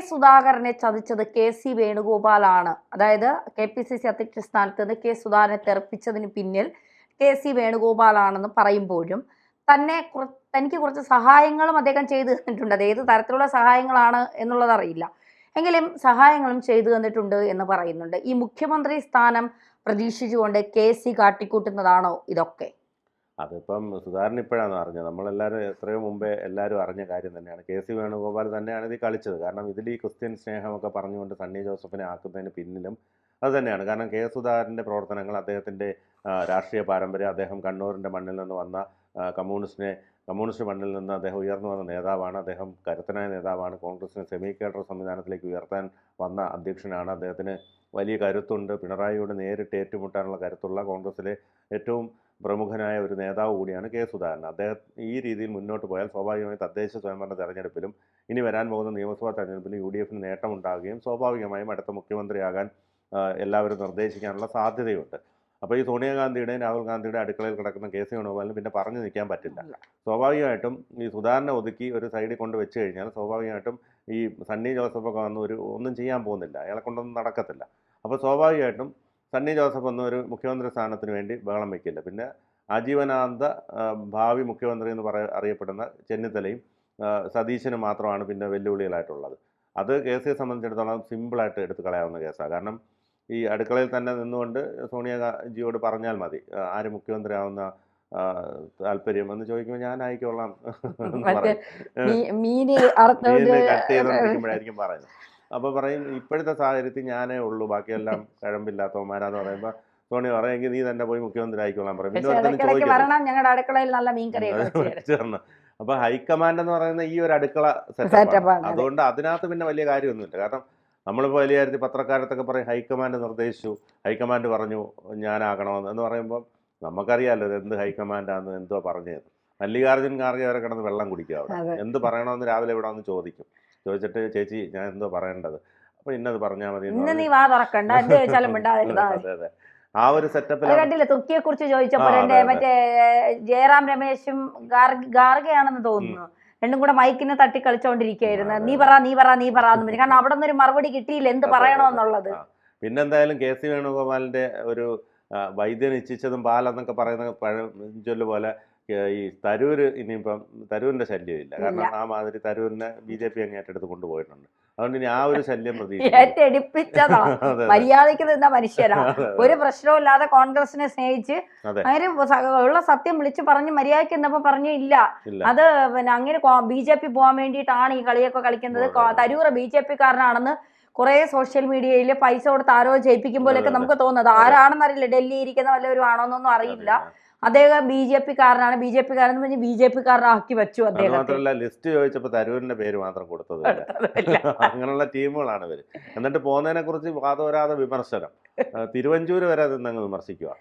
സുധാകരനെ ചതിച്ചത് കെ.സി. വേണുഗോപാലാണ്. അതായത് KPCC അധ്യക്ഷ സ്ഥാനത്ത് നിന്ന് കെ സുധാകരനെ തെറിപ്പിച്ചതിന് പിന്നിൽ കെ.സി. വേണുഗോപാലാണെന്ന് പറയുമ്പോഴും തനിക്ക് കുറച്ച് സഹായങ്ങളും അദ്ദേഹം ചെയ്തു തന്നിട്ടുണ്ട്. അത് ഏത് തരത്തിലുള്ള സഹായങ്ങളാണ് എന്നുള്ളത് അറിയില്ല, എങ്കിലും സഹായങ്ങളും ചെയ്തു തന്നിട്ടുണ്ട് എന്ന് പറയുന്നുണ്ട്. ഈ മുഖ്യമന്ത്രി സ്ഥാനം പ്രതീക്ഷിച്ചുകൊണ്ട് കെ.സി. കാട്ടിക്കൂട്ടുന്നതാണോ ഇതൊക്കെ? അതിപ്പം സുധാകരൻ ഇപ്പോഴാണ് അറിഞ്ഞത്. നമ്മളെല്ലാവരും എത്രയോ മുമ്പേ എല്ലാവരും അറിഞ്ഞ കാര്യം തന്നെയാണ്. കെ.സി. വേണുഗോപാൽ തന്നെയാണ് ഇത് കളിച്ചത്. കാരണം ഇതിൽ ഈ ക്രിസ്ത്യൻ സ്നേഹമൊക്കെ പറഞ്ഞുകൊണ്ട് സണ്ണി ജോസഫിനെ ആക്കുന്നതിന് പിന്നിലും അത് തന്നെയാണ്. കാരണം കെ സുധാകരൻ്റെ പ്രവർത്തനങ്ങൾ, അദ്ദേഹത്തിൻ്റെ രാഷ്ട്രീയ പാരമ്പര്യം, അദ്ദേഹം കണ്ണൂരിൻ്റെ മണ്ണിൽ നിന്ന് വന്ന കമ്മ്യൂണിസ്റ്റ് മണ്ണിൽ നിന്ന് അദ്ദേഹം ഉയർന്നു വന്ന നേതാവാണ്. അദ്ദേഹം കരുത്തനായ നേതാവാണ്. കോൺഗ്രസിനെ സെമി കേഡർ സംവിധാനത്തിലേക്ക് ഉയർത്താൻ വന്ന അധ്യക്ഷനാണ്. അദ്ദേഹത്തിന് വലിയ കരുത്തുണ്ട്. പിണറായിയോട് നേരിട്ട് ഏറ്റുമുട്ടാനുള്ള കരുത്തുള്ള കോൺഗ്രസിലെ ഏറ്റവും പ്രമുഖനായ ഒരു നേതാവ് കൂടിയാണ് കെ സുധാകരൻ. അദ്ദേഹം ഈ രീതിയിൽ മുന്നോട്ട് പോയാൽ സ്വാഭാവികമായും തദ്ദേശ സ്വയംഭരണ തെരഞ്ഞെടുപ്പിലും ഇനി വരാൻ പോകുന്ന നിയമസഭാ തെരഞ്ഞെടുപ്പിലും UDFന് നേട്ടമുണ്ടാകുകയും സ്വാഭാവികമായും അടുത്ത മുഖ്യമന്ത്രിയാകാൻ എല്ലാവരും നിർദ്ദേശിക്കാനുള്ള സാധ്യതയുണ്ട്. അപ്പോൾ ഈ സോണിയാഗാന്ധിയുടെയും രാഹുൽ ഗാന്ധിയുടെ അടുക്കളയിൽ കിടക്കുന്ന കെ.സി. വേണുഗോപാലിന് പിന്നെ പറഞ്ഞു നിൽക്കാൻ പറ്റില്ല. സ്വാഭാവികമായിട്ടും ഈ സുധാകരനെ ഒതുക്കി ഒരു സൈഡിൽ കൊണ്ട് വെച്ച് കഴിഞ്ഞാൽ സ്വാഭാവികമായിട്ടും ഈ സണ്ണി ജോസഫൊക്കെ വന്ന് ഒന്നും ചെയ്യാൻ പോകുന്നില്ല, അയാളെ കൊണ്ടൊന്നും നടക്കത്തില്ല. അപ്പോൾ സ്വാഭാവികമായിട്ടും സണ്ണി ജോസഫ് ഒന്നും ഒരു മുഖ്യമന്ത്രി സ്ഥാനത്തിന് വേണ്ടി ബഹളം വയ്ക്കില്ല. പിന്നെ ആജീവനാന്ത ഭാവി മുഖ്യമന്ത്രി എന്ന് അറിയപ്പെടുന്ന ചെന്നിത്തലയും സതീശനും മാത്രമാണ് പിന്നെ വെല്ലുവിളികളായിട്ടുള്ളത്. അത് കെ.സിയെ സംബന്ധിച്ചിടത്തോളം സിമ്പിളായിട്ട് എടുത്തു കളയാവുന്ന കേസാണ്. കാരണം ഈ അടുക്കളയിൽ തന്നെ നിന്നുകൊണ്ട് സോണിയാജിയോട് പറഞ്ഞാൽ മതി ആര് മുഖ്യമന്ത്രി ആവുന്ന താല്പര്യം എന്ന് ചോദിക്കുമ്പോൾ ഞാൻ ആയിക്കോളാം മീന് കട്ട് ചെയ്തോണ്ടിരിക്കുമ്പോഴായിരിക്കും പറയുന്നത്. അപ്പോൾ പറയും ഇപ്പോഴത്തെ സാഹചര്യത്തിൽ ഞാനേ ഉള്ളൂ, ബാക്കിയെല്ലാം കഴമ്പില്ലാത്തവന്മാരാന്ന് പറയുമ്പോൾ സോണി പറയുമെങ്കിൽ നീ തന്നെ പോയി മുഖ്യമന്ത്രി ആയിക്കോളാൻ പറയും. പിന്നെ അപ്പോൾ ഹൈക്കമാൻഡ് എന്ന് പറയുന്ന ഈ ഒരു അടുക്കള സെറ്റപ്പാണ്. അതുകൊണ്ട് അതിനകത്ത് പിന്നെ വലിയ കാര്യമൊന്നുമില്ല. കാരണം നമ്മളിപ്പോൾ വലിയ കാര്യത്തിൽ പത്രക്കാരത്തൊക്കെ പറയും ഹൈക്കമാൻഡ് നിർദ്ദേശിച്ചു, ഹൈക്കമാൻഡ് പറഞ്ഞു ഞാനാകണമെന്ന് എന്ന് പറയുമ്പോൾ നമുക്കറിയാമല്ലോ ഇത് എന്ത് ഹൈക്കമാൻഡാന്ന് എന്തോ പറഞ്ഞത്. മല്ലികാർജ്ജുൻ ഖാർഗെ വരെ കിടന്ന് വെള്ളം കുടിക്കുക അവിടെ. എന്ത് പറയണമെന്ന് രാവിലെ ഇവിടെ വന്ന് ചോദിച്ചിട്ട് ചേച്ചി ഞാൻ എന്തോ പറയേണ്ടത്, അപ്പോൾ ഇന്നത് പറഞ്ഞാൽ മതി. അതെ അതെ, ആ ഒരു സെറ്റപ്പിൽ തുർക്കിയെ കുറിച്ച് ചോദിച്ചപ്പോൾ മറ്റേ ജയറാം രമേശും ഗാർഗയാണെന്ന് തോന്നുന്നു, രണ്ടും കൂടെ മൈക്കിനെ തട്ടി കളിച്ചോണ്ടിരിക്കുകയായിരുന്നു. നീ പറ എന്ന് പറഞ്ഞു. കാരണം അവിടെ നിന്ന് ഒരു മറുപടി കിട്ടിയില്ല എന്ത് പറയണമെന്നുള്ളത്. പിന്നെന്തായാലും കെ.സി. വേണുഗോപാലിന്റെ ഒരു വൈദ്യൻ ഇച്ഛിച്ചതും പാലെന്നൊക്കെ പറയുന്ന പഴഞ്ചൊല്ല് പോലെ ഈ തരൂര് ഇനിയിപ്പം തരൂരിന്റെ ശല്യമില്ല. കാരണം ആ മാതിരി തരൂരിനെ BJP അങ്ങ് ഏറ്റെടുത്ത് കൊണ്ടുപോയിട്ടുണ്ട്. അതുകൊണ്ട് ഇനി ആ ഒരു ശല്യം ഏറ്റെടുപ്പിച്ചതാ. മര്യാദയ്ക്ക് നിന്ന മനുഷ്യരാ, ഒരു പ്രശ്നവും കോൺഗ്രസിനെ സ്നേഹിച്ച് അങ്ങനെ ഉള്ള സത്യം വിളിച്ചു പറഞ്ഞ് മര്യാദയ്ക്ക് നിന്നപ്പോ പറഞ്ഞു ഇല്ല അത് പിന്നെ അങ്ങനെ BJP പോകാൻ വേണ്ടിയിട്ടാണ് ഈ കളിയൊക്കെ കളിക്കുന്നത്, തരൂർ BJP കാരനാണെന്ന് കുറെ സോഷ്യൽ മീഡിയയിൽ പൈസ കൊടുത്ത് ആരോ ജയിപ്പിക്കുമ്പോഴൊക്കെ നമുക്ക് തോന്നുന്നത്. ആരാണെന്ന് അറിയില്ല, ഡൽഹി ഇരിക്കുന്ന വല്ലവരും ആണോന്നൊന്നും അറിയില്ല. അദ്ദേഹം BJP കാരനാണ്, BJP കാരൻ പറഞ്ഞ് BJP കാരനാക്കി വെച്ചു. അദ്ദേഹം മാത്രമല്ല ലിസ്റ്റ് ചോദിച്ചപ്പോൾ തരൂരിന്റെ പേര് മാത്രം കൊടുത്തത്. അങ്ങനെയുള്ള ടീമുകളാണ് ഇവര്. എന്നിട്ട് പോകുന്നതിനെ കുറിച്ച് വാദോരാതെ വിമർശനം. തിരുവഞ്ചൂര് വരെ നിന്നങ്ങ് വിമർശിക്കുക,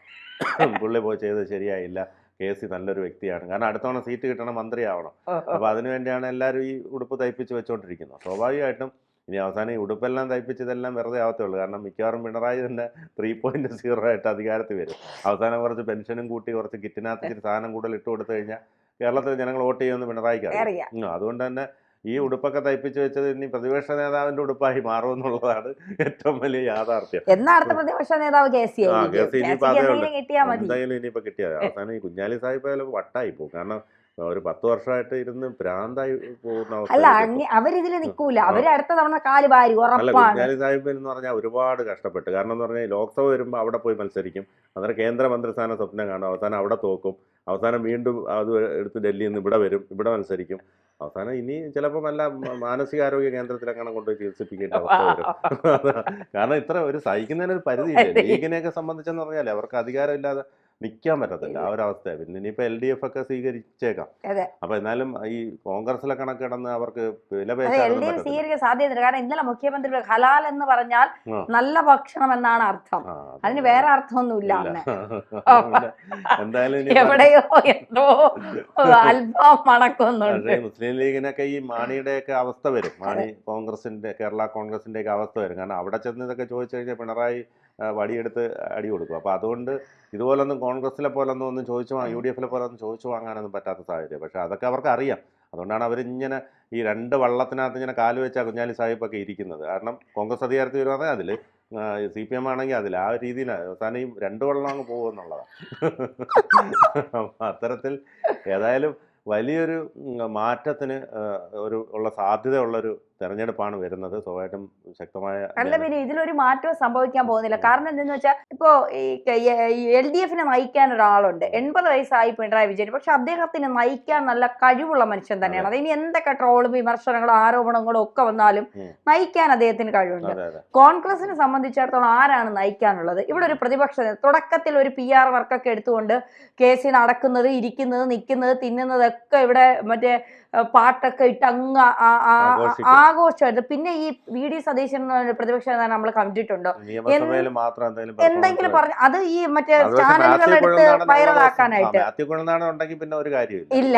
പുള്ളി പോയി ചെയ്തത് ശരിയായില്ല, കെ.സി. നല്ലൊരു വ്യക്തിയാണ്, കാരണം അടുത്തവണ സീറ്റ് കിട്ടണം, മന്ത്രിയാവണം. അപ്പൊ അതിനുവേണ്ടിയാണ് എല്ലാവരും ഈ ഉടുപ്പ് തയ്പ്പിച്ച് വെച്ചോണ്ടിരിക്കുന്നത്. സ്വാഭാവികമായിട്ടും ഇനി അവസാനം ഈ ഉടുപ്പെല്ലാം തയ്പ്പിച്ചതെല്ലാം വെറുതെ ആവത്തേ ഉള്ളൂ. കാരണം മിക്കവാറും പിണറായി തന്നെ 3.0 ആയിട്ട് അധികാരത്തിൽ വരും. അവസാനം കുറച്ച് പെൻഷനും കൂട്ടി കുറച്ച് കിറ്റിനകത്ത് ഇച്ചിരി സാധനം കൂടുതൽ ഇട്ട് കൊടുത്തു കഴിഞ്ഞാൽ കേരളത്തിലെ ജനങ്ങൾ വോട്ട് ചെയ്യുമെന്ന് പിണറായിക്ക് അറിയാം. അതുകൊണ്ട് തന്നെ ഈ ഉടുപ്പൊക്കെ തയ്പ്പിച്ച് വെച്ചത് ഇനി പ്രതിപക്ഷ നേതാവിന്റെ ഉടുപ്പായി മാറുമെന്നുള്ളതാണ് ഏറ്റവും വലിയ യാഥാർത്ഥ്യം. പ്രതിപക്ഷ നേതാവ് എന്തായാലും ഇനിയിപ്പോ കിട്ടിയത് അവസാനം ഈ കുഞ്ഞാലി സാഹിബ് വട്ടായി പോകും. കാരണം ഒരു 10 വർഷമായിട്ട് ഇരുന്ന് ഭ്രാന്തായി പോകുന്ന അവസ്ഥ. അവരിതിൽ നിൽക്കൂല, അവര് അടുത്ത തവണ കാല് വാരി ഉറപ്പാണ്. കുഞ്ഞാലി സാഹിബ് എന്ന് പറഞ്ഞാൽ ഒരുപാട് കഷ്ടപ്പെട്ട്. കാരണം എന്ന് പറഞ്ഞാൽ ലോക്സഭ വരുമ്പോൾ അവിടെ പോയി മത്സരിക്കും, അന്നേരം കേന്ദ്രമന്ത്രിസ്ഥാനം സ്വപ്നം കാണും, അവസാനം അവിടെ തോക്കും, അവസാനം വീണ്ടും അത് എടുത്ത് ഡൽഹിയിൽ നിന്ന് ഇവിടെ വരും, ഇവിടെ മത്സരിക്കും, അവസാനം ഇനി ചിലപ്പോൾ നല്ല മാനസികാരോഗ്യ കേന്ദ്രത്തിലങ്ങനെ കൊണ്ടുപോയി ചികിത്സിപ്പിക്കേണ്ട അവസ്ഥ വരും. കാരണം ഇത്ര ഒരു സഹിക്കുന്നതിനൊരു പരിധിയില്ല. ലീഗിനെയൊക്കെ സംബന്ധിച്ചെന്ന് പറഞ്ഞാൽ അവർക്ക് അധികാരമില്ലാതെ നിൽക്കാൻ പറ്റത്തില്ല ആ ഒരു അവസ്ഥ. പിന്നെ ഇനിയിപ്പോൾ LDF ഒക്കെ സ്വീകരിച്ചേക്കാം. അപ്പൊ എന്നാലും ഈ കോൺഗ്രസിലെ കണക്ക് കിടന്ന് അവർക്ക് സാധ്യത. കാരണം ഇന്നലെ മുഖ്യമന്ത്രി ഹലാൽ എന്ന് പറഞ്ഞാൽ നല്ല ഭക്ഷണം എന്നാണ് അർത്ഥം, അതിന് വേറെ അർത്ഥമൊന്നുമില്ല. എന്തായാലും എവിടെയോ എന്തോ അല്പം മണക്കുന്നുണ്ട്. മുസ്ലിം ലീഗിനൊക്കെ ഈ മാണിയുടെയൊക്കെ അവസ്ഥ വരും, മാണി കേരള കോൺഗ്രസിന്റെ ഒക്കെ അവസ്ഥ വരും. കാരണം അവിടെ ചെന്ന് ഇതൊക്കെ ചോദിച്ചു കഴിഞ്ഞാൽ പിണറായി വടിയെടുത്ത് അടി കൊടുക്കും. അപ്പോൾ അതുകൊണ്ട് ഇതുപോലൊന്നും കോൺഗ്രസിലെ പോലൊന്നും ചോദിച്ചു UDFലെ പോലെ ഒന്നും ചോദിച്ചു വാങ്ങാനൊന്നും പറ്റാത്ത സാഹചര്യം. പക്ഷെ അതൊക്കെ അവർക്ക് അറിയാം. അതുകൊണ്ടാണ് അവരിങ്ങനെ ഈ 2 വള്ളത്തിനകത്ത് ഇങ്ങനെ കാല് വെച്ച കുഞ്ഞാലി സാഹിബൊക്കെ ഇരിക്കുന്നത്. കാരണം കോൺഗ്രസ് അധികാരത്തിൽ വരുവാണെങ്കിൽ അതിൽ, CPM ആണെങ്കിൽ അതിൽ, ആ രീതിയിലാണ് അവസാനം ഈ 2 വള്ളം അങ്ങ് പോകുമെന്നുള്ളതാണ്. അത്തരത്തിൽ ഏതായാലും വലിയൊരു മാറ്റത്തിന് ഉള്ള സാധ്യതയുള്ളൊരു തെരഞ്ഞെടുപ്പാണ് വരുന്നത്. സ്വാഭാവികമായിട്ടും ശക്തമായ അല്ല, പിന്നെ ഇതിലൊരു മാറ്റവും സംഭവിക്കാൻ പോകുന്നില്ല. കാരണം എന്തെന്ന് വെച്ചാൽ ഇപ്പോ ഈ LDF നയിക്കാൻ ഒരാളുണ്ട്, 80 വയസ്സായി പിണറായി വിജയൻ. പക്ഷെ അദ്ദേഹത്തിന് നയിക്കാൻ നല്ല കഴിവുള്ള മനുഷ്യൻ തന്നെയാണ്. അത് ഇനി എന്തൊക്കെ ട്രോളും വിമർശനങ്ങളും ആരോപണങ്ങളും ഒക്കെ വന്നാലും നയിക്കാൻ അദ്ദേഹത്തിന് കഴിവുണ്ട്. കോൺഗ്രസിനെ സംബന്ധിച്ചിടത്തോളം ആരാണ് നയിക്കാനുള്ളത്? ഇവിടെ ഒരു പ്രതിപക്ഷ തുടക്കത്തിൽ ഒരു PR വർക്കൊക്കെ എടുത്തുകൊണ്ട് കേസി നടക്കുന്നത്, ഇരിക്കുന്നത്, നിൽക്കുന്നത്, തിന്നുന്നതൊക്കെ ഇവിടെ മറ്റേ പാട്ടൊക്കെ ഇട്ട് അങ്ങ് ആഘോഷമായിരുന്നു. പിന്നെ ഈ VD സതീശൻ പ്രതിപക്ഷ നേതാവ് നമ്മൾ കണ്ടിട്ടുണ്ടോ എന്തെങ്കിലും പറഞ്ഞു? അത് ഈ മറ്റേ ചാനലുകളെടുത്ത് വൈറലാക്കാനായിട്ട് ഇല്ല,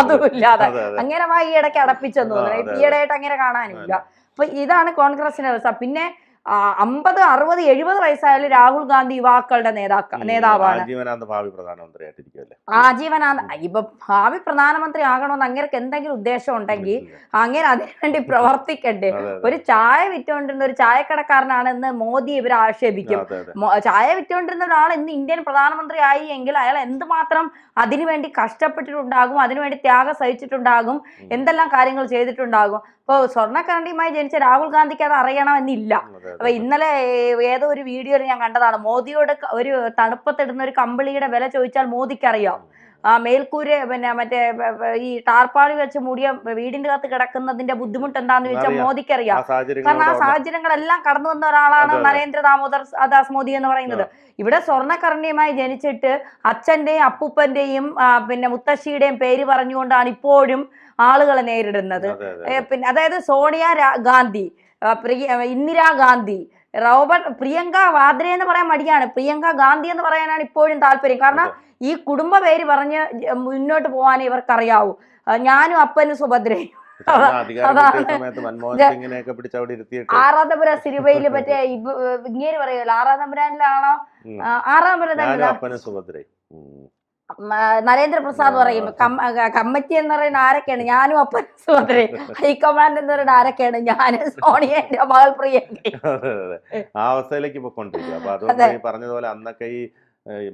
അതുമില്ലാതെ അങ്ങനെ ഈ ഇടയ്ക്ക് അടപ്പിച്ചെന്ന് തോന്നുന്നു. ഈയിടെയായിട്ട് അങ്ങനെ കാണാനില്ല. അപ്പൊ ഇതാണ് കോൺഗ്രസിന്റെ അവസ്ഥ. പിന്നെ 50, 60, 70 വയസ്സായാലും രാഹുൽ ഗാന്ധി യുവാക്കളുടെ നേതാവാണ്. ആജീവനാന്ത ഇപ്പൊ ഭാവി പ്രധാനമന്ത്രി ആകണമെന്ന് അങ്ങേർക്ക് എന്തെങ്കിലും ഉദ്ദേശം ഉണ്ടെങ്കിൽ അങ്ങനെ അതിനുവേണ്ടി പ്രവർത്തിക്കണ്ടേ? ഒരു ചായ വിറ്റുകൊണ്ടിരുന്ന ഒരു ചായക്കടക്കാരനാണെന്ന് മോദി ഇവർ ആക്ഷേപിക്കും. ചായ വിറ്റുകൊണ്ടിരുന്ന ഒരാൾ ഇന്ന് ഇന്ത്യൻ പ്രധാനമന്ത്രി ആയി എങ്കിൽ അയാൾ എന്തുമാത്രം അതിനുവേണ്ടി കഷ്ടപ്പെട്ടിട്ടുണ്ടാകും, അതിനുവേണ്ടി ത്യാഗം സഹിച്ചിട്ടുണ്ടാകും, എന്തെല്ലാം കാര്യങ്ങൾ ചെയ്തിട്ടുണ്ടാകും. ഇപ്പോൾ സ്വർണ്ണക്കരണ്ടിയുമായി ജനിച്ച രാഹുൽ ഗാന്ധിക്ക് അത് അറിയണമെന്നില്ല. അപ്പൊ ഇന്നലെ ഏതോ ഒരു വീഡിയോയിൽ ഞാൻ കണ്ടതാണ്, മോദിയോട് ഒരു തണുപ്പത്തിടുന്ന ഒരു കമ്പിളിയുടെ വില ചോദിച്ചാൽ മോദിക്കറിയാം. മേൽക്കൂര് പിന്നെ മറ്റേ ഈ ടാർപ്പാളി വെച്ച് മൂടിയ വീടിന്റെ അകത്ത് കിടക്കുന്നതിന്റെ ബുദ്ധിമുട്ട് എന്താന്ന് ചോദിച്ചാൽ മോദിക്കറിയാം. കാരണം ആ സാഹചര്യങ്ങളെല്ലാം കടന്നു വന്ന ഒരാളാണ് നരേന്ദ്ര ദാമോദർ മോദി എന്ന് പറയുന്നത്. ഇവിടെ സ്വർണ്ണക്കരണ്ടിയുമായി ജനിച്ചിട്ട് അച്ഛന്റെയും അപ്പൂപ്പന്റെയും പിന്നെ മുത്തശ്ശിയുടെയും പേര് പറഞ്ഞുകൊണ്ടാണ് ഇപ്പോഴും ആളുകളെ നേരിടുന്നത്. പിന്നെ അതായത് സോണിയ ഗാന്ധി, ഇന്ദിരാഗാന്ധി, പ്രിയങ്ക വാദ്ര എന്ന് പറയാൻ മടിയാണ്, പ്രിയങ്ക ഗാന്ധി എന്ന് പറയാനാണ് ഇപ്പോഴും താല്പര്യം. കാരണം ഈ കുടുംബ പേര് പറഞ്ഞ് മുന്നോട്ട് പോകാൻ ഇവർക്കറിയാവൂ. ഞാനും അപ്പനും സുഭദ്രയും. ആറാധപുര സിനിമയില് മറ്റേ ഇങ്ങനെ പറയുമല്ലോ, ആറാധപുരാനിലാണോ, ആറാധപുരം നരേന്ദ്രപ്രസാദ് പറയും കമ്മിറ്റി എന്ന് പറയുന്ന ആരൊക്കെയാണ്? ഞാനും അപ്പൻ സുഭദ്രയും. ഹൈക്കമാൻഡ് എന്ന് പറയുന്ന ആരൊക്കെയാണ്? ഞാനും സോണിയ, എന്റെ മകൾ പ്രിയങ്ക. ആ അവസ്ഥയിലേക്ക് പോയിക്കൊണ്ടിരിക്കുക. അപ്പൊ അതുകൊണ്ട് ഈ പറഞ്ഞതുപോലെ അന്നൊക്കെ ഈ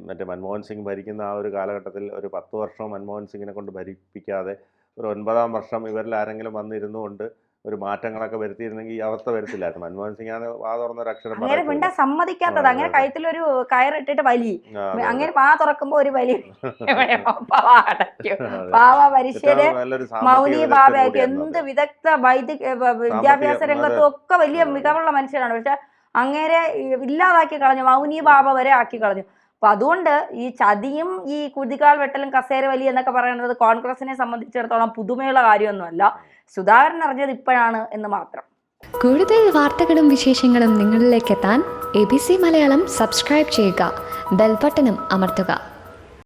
മറ്റേ മൻമോഹൻ സിംഗ് ഭരിക്കുന്ന ആ ഒരു കാലഘട്ടത്തിൽ ഒരു 10 വർഷം മൻമോഹൻ സിംഗിനെ കൊണ്ട് ഭരിപ്പിക്കാതെ ഒരു 9ാം വർഷം ഇവരിൽ ആരെങ്കിലും വന്നിരുന്നുകൊണ്ട് ഒരു മാറ്റങ്ങളൊക്കെ വരുത്തിയിരുന്നെങ്കിൽ ഈ അവസ്ഥ വരത്തില്ലായിരുന്നു. മൻമോഹൻ സിംഗ് ആണ് വാ തുറന്നൊരു അക്ഷരം അങ്ങനെ മിണ്ട സമ്മതിക്കാത്തത്. അങ്ങനെ കഴുത്തിലൊരു കയറിട്ടിട്ട് വലി, അങ്ങനെ വാ തുറക്കുമ്പോ ഒരു വലി പാവ മനുഷ്യര് മൗനി ബാബയൊക്കെ എന്ത് വിദഗ്ധ വിദ്യാഭ്യാസ രംഗത്തും ഒക്കെ വലിയ മികവുള്ള മനുഷ്യരാണ്. പക്ഷെ അങ്ങേരെ ഇല്ലാതാക്കി കളഞ്ഞു, മൗനി ബാബ വരെ ആക്കി കളഞ്ഞു. അപ്പൊ അതുകൊണ്ട് ഈ ചതിയും ഈ കുതികാൽ വെട്ടലും കസേര വലി എന്നൊക്കെ പറയുന്നത് കോൺഗ്രസിനെ സംബന്ധിച്ചിടത്തോളം പുതുമയുള്ള കാര്യമൊന്നുമല്ല. സുധാകരൻ അറിഞ്ഞത് ഇപ്പോഴാണ് എന്ന് മാത്രം. കൂടുതൽ വാർത്തകളും വിശേഷങ്ങളും നിങ്ങളിലേക്ക് എത്താൻ ABC മലയാളം സബ്സ്ക്രൈബ് ചെയ്യുക, ബെൽബട്ടനും അമർത്തുക.